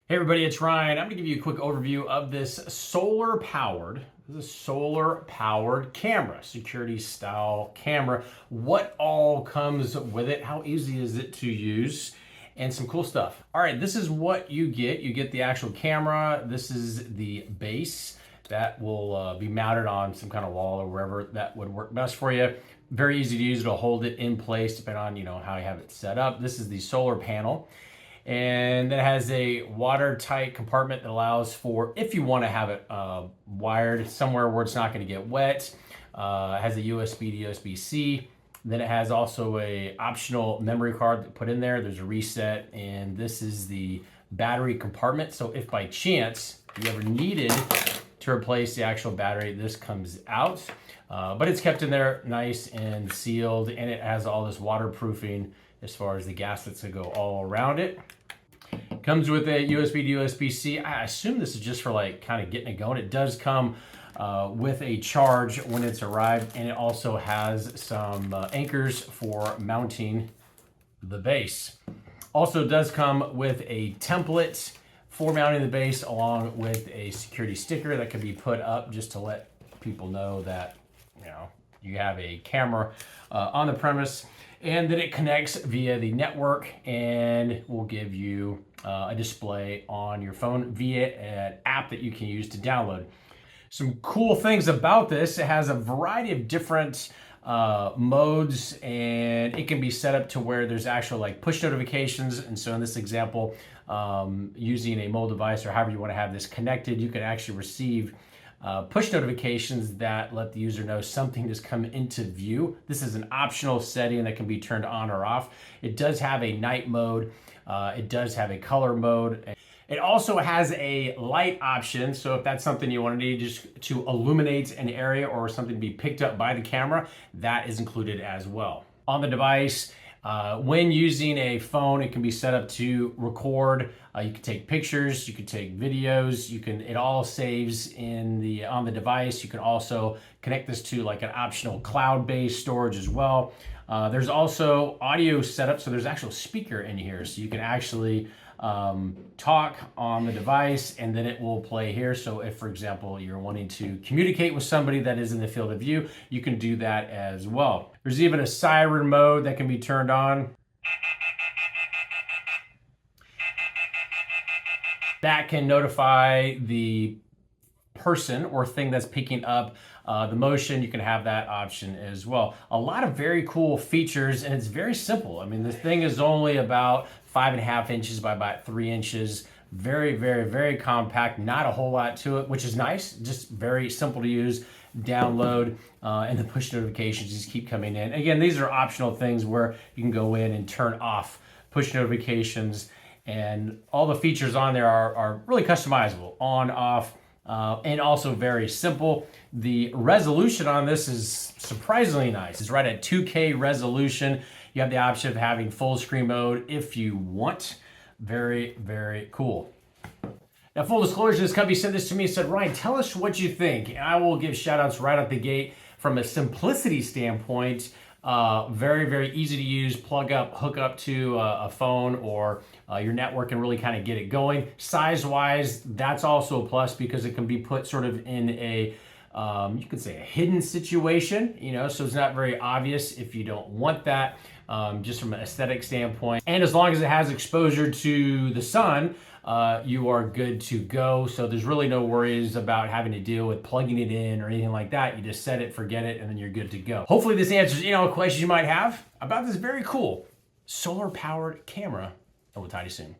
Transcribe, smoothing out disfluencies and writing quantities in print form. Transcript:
Hey everybody, it's Ryan. I'm gonna give you a quick overview of this solar-powered camera, security style camera. What all comes with it, how easy is it to use, and some cool stuff. All right, this is what you get. You get the actual camera. This is the base that will be mounted on some kind of wall or wherever that would work best for you. Very easy to use. It'll hold it in place depending on how you have it set up. This is the solar panel. And it has a watertight compartment that allows for, if you want to have it wired somewhere where it's not going to get wet. It has a USB to USB-C. Then it has also a optional memory card to put in there. There's a reset, and this is the battery compartment. So if by chance you ever needed to replace the actual battery, this comes out. But it's kept in there nice and sealed, and it has all this waterproofing as far as the gaskets that go all around it. Comes with a USB to USB-C. I assume this is just for like kind of getting it going. It does come with a charge when it's arrived, and it also has some anchors for mounting the base. Also does come with a template for mounting the base, along with a security sticker that can be put up just to let people know that you have a camera on the premise, and that it connects via the network and will give you a display on your phone via an app that you can use to download. Some cool things about this: it has a variety of different modes, and it can be set up to where there's actual like push notifications. And so in this example, using a mobile device or however you want to have this connected, you can actually receive push notifications that let the user know something has come into view. This is an optional setting that can be turned on or off. It does have a night mode. It does have a color mode. It also has a light option, so if that's something you want to need just to illuminate an area or something to be picked up by the camera, that is included as well. On the device, when using a phone, it can be set up to record. You can take pictures, you can take videos, it all saves on the device. You can also connect this to like an optional cloud-based storage as well. There's also audio setup, so there's actual speaker in here, so you can actually talk on the device, and then it will play here. So if, for example, you're wanting to communicate with somebody that is in the field of view, you can do that as well. There's even a siren mode that can be turned on. That can notify the person or thing that's picking up the motion. You can have that option as well. A lot of very cool features, and it's very simple. I mean, this thing is only about 5.5 inches by about 3 inches. Very, very, very compact. Not a whole lot to it, which is nice. Just very simple to use. Download, and the push notifications just keep coming in. Again, these are optional things where you can go in and turn off push notifications, and all the features on there are really customizable, on, off, and also very simple. The resolution on this is surprisingly nice. It's right at 2K resolution. You have the option of having full screen mode if you want. Very, very cool. Now, full disclosure, this company sent this to me and said, Ryan, tell us what you think. And I will give shout outs right out the gate. From a simplicity standpoint, very, very easy to use. Plug up, hook up to a phone or your network and really kind of get it going. Size-wise, that's also a plus because it can be put sort of in a, you could say a hidden situation, so it's not very obvious if you don't want that, just from an aesthetic standpoint. And as long as it has exposure to the sun, you are good to go. So there's really no worries about having to deal with plugging it in or anything like that. You just set it, forget it, and then you're good to go. Hopefully this answers a question you might have about this very cool solar-powered camera, and we'll talk to you soon.